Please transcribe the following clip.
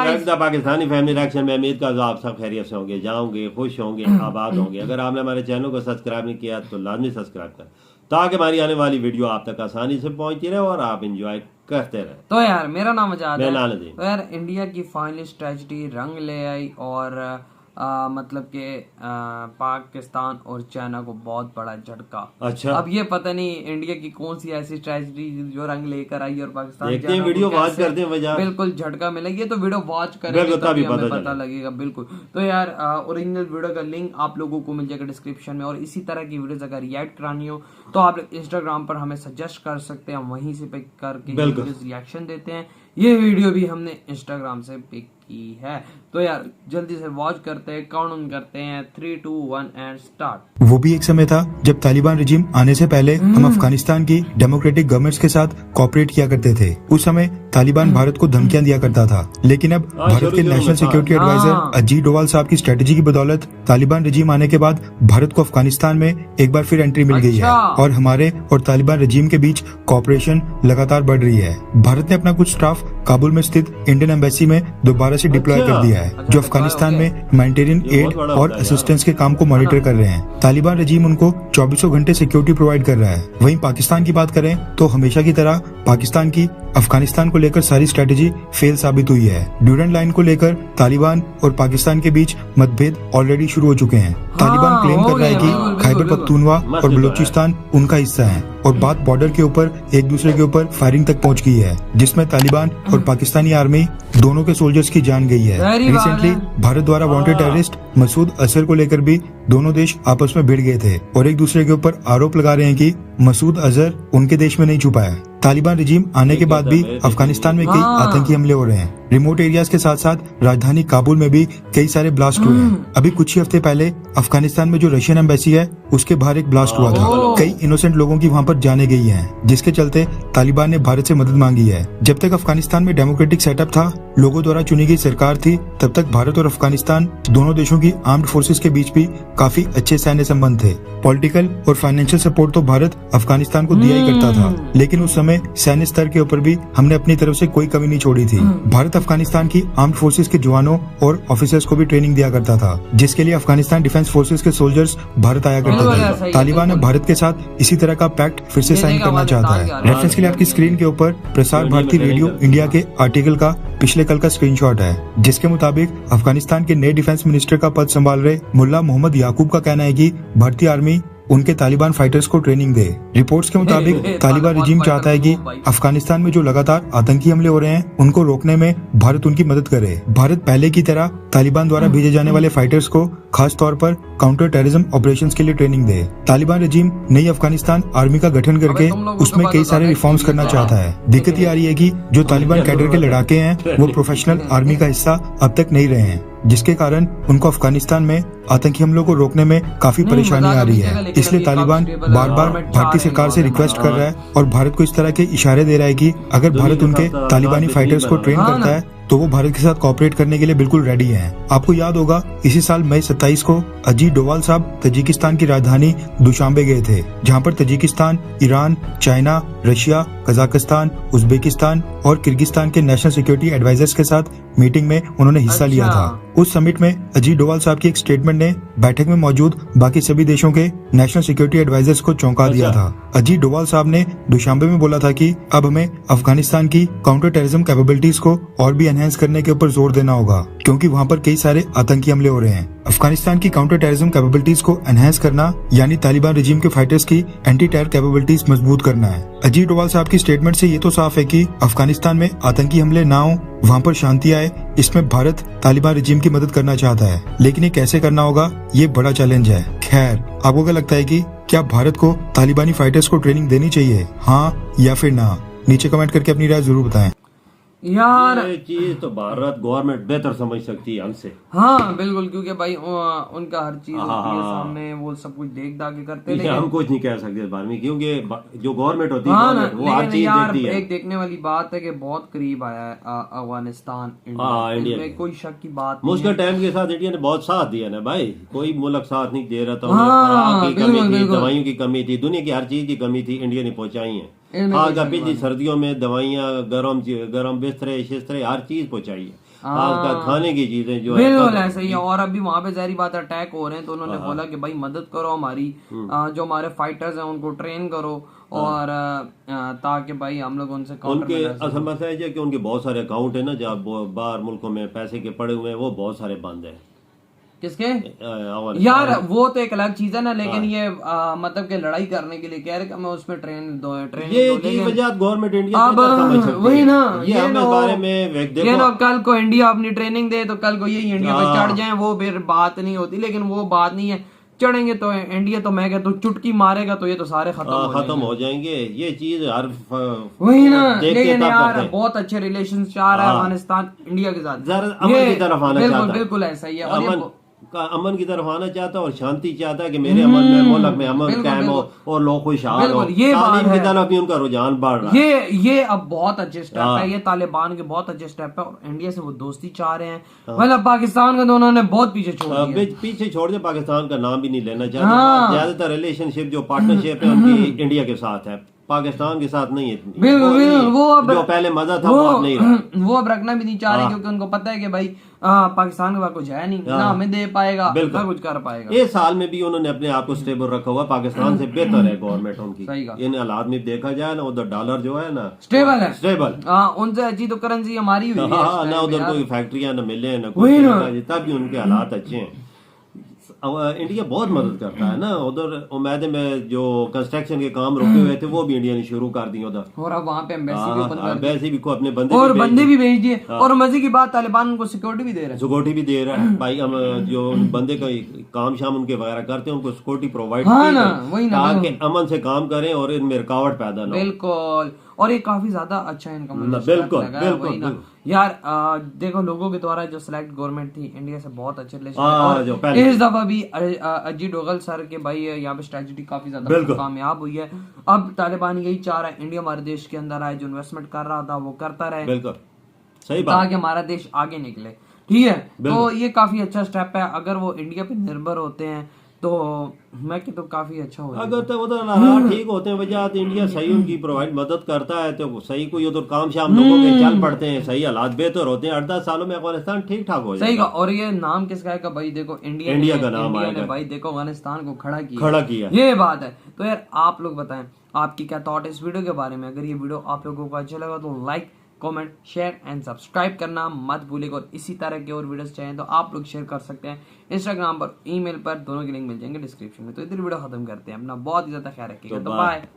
Guys the Pakistani family reaction में उम्मीद करता हूं आप सब खैरियत से होंगे, जाओगे, खुश होंगे, आबाद होंगे। अगर आपने हमारे चैनल को सब्सक्राइब नहीं किया तो लाजमी सब्सक्राइब करें ताकि हमारी आने वाली वीडियो आप तक आसानी से पहुंचती रहे और आप एंजॉय करते रहे। तो यार मेरा नाम आजाद है। नानदीन। तो यार इंडिया की फाइनलिस्ट ट्रेजेडी रंग ले आई और मतलब कि पाकिस्तान और चाइना को बहुत बड़ा झटका। अच्छा, अब ये पता नहीं इंडिया की कौन सी ऐसी ट्रेजेडी जो रंग लेकर आई और पाकिस्तान देखते हैं, वीडियो वॉच करते हैं वजह बिल्कुल झटका मिला। ये तो वीडियो वॉच करेंगे तभी हमें पता लगेगा। बिल्कुल। तो यार ओरिजिनल वीडियो का लिंक आप लोगों को मिल जाएगा डिस्क्रिप्शन में। और इसी तरह की वीडियोस अगर रिएक्ट करानी हो तो आप इंस्टाग्राम पर हमें सजेस्ट कर सकते हैं, वहीं से पिक करके रिएक्शन देते हैं। ये वीडियो भी हमने इंस्टाग्राम से पिक की है। तो यार जल्दी से वॉच करते हैं, काउंट करते हैं 3, 2, 1 एंड स्टार्ट। वो भी एक समय था जब तालिबान रजीम आने से पहले हम अफगानिस्तान की डेमोक्रेटिक गवर्नमेंट्स के साथ कोऑपरेट किया करते थे। उस समय तालिबान भारत को धमकियां दिया करता था, लेकिन अब भारत के national security advisor Ajit Doval साहब की स्ट्रेटेजी की बदौलत तालिबान रजीम आने के बाद भारत को अफगानिस्तान में एक बार फिर एंट्री मिल गई है और हमारे और तालिबान रजीम के बीच कोऑपरेशन लगातार बढ़ रही है। भारत ने अपना कुछ स्टाफ काबुल में स्थित इंडियन एम्बेसी में दोबारा से डिप्लॉय कर दिया है, जो अफगानिस्तान में ह्यूमैनिटेरियन एड और असिस्टेंस के काम को मॉनिटर कर रहे हैं। तालिबान रजीम उनको 24 घंटे सिक्योरिटी प्रोवाइड कर रहा है। वहीं पाकिस्तान की बात करें तो हमेशा की तरह पाकिस्तान की अफगानिस्तान को लेकर सारी स्ट्रेटेजी फेल साबित हुई है। ड्यूरेंट लाइन को लेकर तालिबान और पाकिस्तान के बीच मतभेद ऑलरेडी शुरू हो चुके हैं। तालिबान क्लेम कर रहा है कि खैबर पख्तूनवा और बलूचिस्तान उनका हिस्सा है और बात बॉर्डर के ऊपर एक दूसरे के ऊपर फायरिंग तक पहुंच गई है, जिसमें तालिबान और पाकिस्तानी आर्मी दोनों के सोल्जर्स की जान गई है। रिसेंटली भारत द्वारा वांटेड टेररिस्ट मसूद अजहर को लेकर भी दोनों देश आपस में भिड़ गए थे और एक दूसरे के ऊपर आरोप लगा रहे हैं कि मसूद अजहर उनके देश में नहीं छुपा है। तालिबान रजीम आने के बाद भी अफगानिस्तान में कई आतंकी हमले हो रहे हैं। रिमोट एरियाज के साथ साथ राजधानी काबुल में भी कई सारे ब्लास्ट हुए हैं। अभी कुछ ही हफ्ते पहले अफगानिस्तान में जो रशियन एम्बेसी है उसके बाहर एक ब्लास्ट हुआ था। कई इनोसेंट लोगों की वहां पर जाने गई हैं, जिसके चलते तालिबान ने भारत से मदद मांगी है। जब तक अफगानिस्तान में डेमोक्रेटिक सेटअप था, लोगों द्वारा चुनी गई सरकार थी, तब तक भारत और अफगानिस्तान दोनों देशों की आर्म्ड फोर्सेस के बीच भी काफी अच्छे सैन्य संबंध थे। पॉलिटिकल और फाइनेंशियल सपोर्ट तो भारत अफगानिस्तान को दिया ही करता था, लेकिन उस समय सैन्य स्तर के ऊपर भी हमने अपनी तरफ से कोई कमी नहीं छोड़ी थी। भारत अफगानिस्तान की आर्म्ड फोर्सेस के जवानों और ऑफिसर्स को भी ट्रेनिंग दिया करता था, जिसके लिए अफगानिस्तान डिफेंस फोर्सेस के सोल्जर्स भारत आया करते थे। तालिबान अब भारत के साथ इसी तरह का पैक्ट फिर से साइन करना चाहता है। रेफरेंस के लिए आपकी स्क्रीन के ऊपर प्रसार भारती रेडियो इंडिया के आर्टिकल का पिछले कल का स्क्रीनशॉट है, जिसके मुताबिक अफगानिस्तान के नए डिफेंस मिनिस्टर का पद संभाल रहे मुल्ला मोहम्मद याकूब का कहना है कि भारतीय आर्मी उनके तालिबान फाइटर्स को ट्रेनिंग दे। रिपोर्ट्स के मुताबिक तालिबान रजीम चाहता है कि अफगानिस्तान में जो लगातार आतंकी हमले हो रहे हैं उनको रोकने में भारत उनकी मदद करे। भारत पहले की तरह तालिबान द्वारा भेजे जाने वाले फाइटर्स को खास तौर पर काउंटर टेररिज्म ऑपरेशंस के लिए ट्रेनिंग दे। तालिबान रजीम नई अफगानिस्तान आर्मी का गठन करके उसमें कई सारे रिफॉर्म्स करना चाहता है। दिक्कत ये आ रही है कि जो तालिबान कैडर के लड़ाके हैं वो प्रोफेशनल आर्मी का हिस्सा अब तक नहीं रहे हैं, जिसके कारण उनको अफगानिस्तान में आतंकी हमलों को रोकने में काफी परेशानी आ रही है। इसलिए तालिबान बार बार भारतीय सरकार से रिक्वेस्ट कर रहा है और भारत को इस तरह के इशारे दे रहा है कि अगर भारत उनके तालिबानी फाइटर्स को ट्रेन करता है तो वो भारत के साथ कोऑपरेट करने के लिए बिल्कुल रेडी हैं। आपको याद होगा इसी साल मई 27 को अजीत डोवाल साहब तजिकिस्तान की राजधानी दुशांबे गए थे, जहां पर Tajikistan, Iran, China, Russia, Kazakhstan, Uzbekistan और किर्गिस्तान के नेशनल सिक्योरिटी एडवाइजर्स के साथ मीटिंग में उन्होंने हिस्सा लिया था। उस समिट में अजीत डोवाल साहब की एक स्टेटमेंट ने बैठक में मौजूद बाकी सभी देशों के नेशनल सिक्योरिटी एडवाइजर्स को चौंका दिया था। अजीत डोवाल साहब ने दुशांबे में बोला था कि अब हमें अफगानिस्तान की काउंटर टेररिज्म कैपेबिलिटीज को और भी एनहेंस करने के ऊपर जोर देना होगा, क्योंकि वहाँ पर कई सारे आतंकी हमले हो रहे हैं। अफगानिस्तान की काउंटर टेररिज्म कैपेबिलिटीज को एनहेंस करना यानी तालिबान रजीम के फाइटर्स की एंटी टेरर कैपेबिलिटीज मजबूत करना है। अजीत डोवाल साहब की स्टेटमेंट से ये तो साफ है कि अफगानिस्तान में आतंकी हमले ना हो, वहाँ पर शांति आए, इसमें भारत तालिबान रजीम की मदद करना चाहता है, लेकिन ये कैसे करना होगा ये बड़ा चैलेंज है। खैर, आपको क्या लगता है कि क्या भारत को तालिबानी फाइटर्स को ट्रेनिंग देनी चाहिए, हाँ या फिर ना? नीचे कमेंट करके अपनी राय जरूर बताएं। यार ये चीज तो भारत गवर्नमेंट बेहतर समझ सकती है हमसे। हाँ बिल्कुल, क्योंकि भाई उनका हर चीज होती है सामने, वो सब कुछ देख दाख के करते हैं। हम कुछ नहीं कह सकते इस बारे में, क्योंकि जो गवर्नमेंट होती है वो हर चीज देखती है। एक देखने वाली बात है कि बहुत करीब आया है अफगानिस्तान इंडिया में, कोई शक की बात। मुश्किल टाइम के साथ इंडिया ने बहुत साथ दिया ना भाई, कोई मुल्क साथ नहीं दे रहा था। दवाइयों की कमी थी, दुनिया की हर चीज की कमी थी, इंडिया ने पहुंचाई है। आज पिछली सर्दियों में दवाइयाँ, गर्म बिस्तरे, शिस्तरे, हर चीज पहुंचाई है। खासकर खाने की चीजें जो बिल्कुल ऐसे ही है। और अभी वहां पे जहरी बात अटैक हो रहे हैं तो उन्होंने बोला कि भाई मदद करो हमारी, जो हमारे फाइटर्स हैं उनको ट्रेन करो, और ताकि भाई हम लोग उनसे उनके असल मसला है कि उनके बहुत सारे अकाउंट है ना जब बाहर मुल्कों में पैसे के पड़े हुए हैं, वो बहुत सारे बंद है। किसके यार, वो तो एक अलग चीज है ना, लेकिन ये मतलब के लड़ाई करने के लिए कह रहे कि मैं उसमें ट्रेनिंग ये वजह गवर्नमेंट इंडिया अब वही ना, ये बारे में ये ना कल को इंडिया अपनी ट्रेनिंग दे तो कल को यही इंडिया पे चढ़ जाए, वो फिर बात नहीं होती। लेकिन वो बात नहीं है, चढ़ेंगे तो इंडिया तो मैं कहता हूँ चुटकी मारेगा तो ये तो सारे खत्म हो जाएंगे। ये चीज हर वही ना, लेकिन यार बहुत अच्छे रिलेशन चाह रहा है अफगानिस्तान इंडिया के साथ, अमन की तरफ आना चाहता है। बिल्कुल ऐसा ही है, अमन की तरफ आना चाहता है और शांति चाहता है कि मेरे अमन में मुल्क में अमन कायम हो और लोग खुशहाल हो। ये तालीम की तरफ भी उनका रुझान बढ़ रहा है। ये अब बहुत अच्छे स्टेप है, ये तालिबान के बहुत अच्छे स्टेप है। और इंडिया से वो दोस्ती चाह रहे हैं, मतलब पाकिस्तान को तो उन्होंने बहुत पीछे छोड़ दिया। पीछे छोड़ दिया, पाकिस्तान का नाम भी नहीं लेना चाहते। ज्यादातर रिलेशनशिप जो पार्टनरशिप है उनकी इंडिया के साथ है, पाकिस्तान के साथ नहीं है। वो अब जो पहले मजा था वो अब नहीं रहा। वो अब रखना भी नहीं चाह रहे क्योंकि उनको पता है कि भाई पाकिस्तान के बाद कुछ है नहीं, ना हमें दे पाएगा ना कुछ कर पाएगा। इस साल में भी उन्होंने अपने आप को स्टेबल रखा हुआ, पाकिस्तान से बेहतर है गवर्नमेंट उनकी। इन हालात में देखा जाए ना, उधर डॉलर जो है ना स्टेबल उनसे अच्छी तो करेंसी हमारी हुई है। ना उधर कोई फैक्ट्रियां न मिले ना कुछ, तब भी उनके हालात अच्छे हैं। इंडिया बहुत मदद करता है ना उधर। उम्मीद में जो कंस्ट्रक्शन के काम रुके हुए थे वो भी इंडिया ने शुरू कर दिए उधर, और अब वहाँ पे एम्बेसी भी को अपने बंदे भी भेज दिए। और मजे की बात, तालिबान उनको सिक्योरिटी भी दे रहा है भाई। हम जो बंदे का काम शाम उनके वगैरह करते हैं उनको सिक्योरिटी प्रोवाइड ताकि अमन से काम करें और इनमें रुकावट पैदा ना हो। बिल्कुल, और ये काफी ज्यादा अच्छा इनकम बिल्कुल यार। देखो लोगों के द्वारा जो सिलेक्ट गवर्नमेंट थी इंडिया से बहुत अच्छे रिलेशन, इस दफा भी अजीत डोगल सर के भाई यहाँ पे स्ट्रेटजी काफी ज्यादा कामयाब हुई है। अब तालिबान यही चाह रहा है इंडिया हमारे देश के अंदर आए, जो इन्वेस्टमेंट कर रहा था वो करता रहे, बिल्कुल सही बात, ताकि हमारा देश आगे निकले। ठीक है, तो ये काफी अच्छा स्टेप है। अगर वो इंडिया पे निर्भर होते हैं तो मैं कहता हूँ काफी अच्छा हो। अगर तो उधर ठीक होते हैं वजह तो इंडिया सही उनकी प्रोवाइड मदद करता है तो सही कोई उधर काम शाम लोगों के चल पड़ते हैं, सही हालात बेहतर होते हैं। 8-10 सालों में अफगानिस्तान ठीक ठाक हो जाएगा। सही। और ये नाम किसका है भाई? देखो इंडिया का नाम आएगा भाई। देखो अफगानिस्तान को खड़ा किया, ये बात है। तो यार आप लोग बताएं आपकी क्या थॉट है इस वीडियो के बारे में। अगर ये वीडियो आप लोगों को अच्छा लगा तो like, comment, share and subscribe करना मत भूलिएगा। और इसी तरह के और वीडियोस चाहिए तो आप लोग शेयर कर सकते हैं इंस्टाग्राम पर, ईमेल पर, दोनों के लिंक मिल जाएंगे डिस्क्रिप्शन में। तो इधर वीडियो खत्म करते हैं। अपना बहुत ही ज्यादा ख्याल रखिएगा। तो बाय।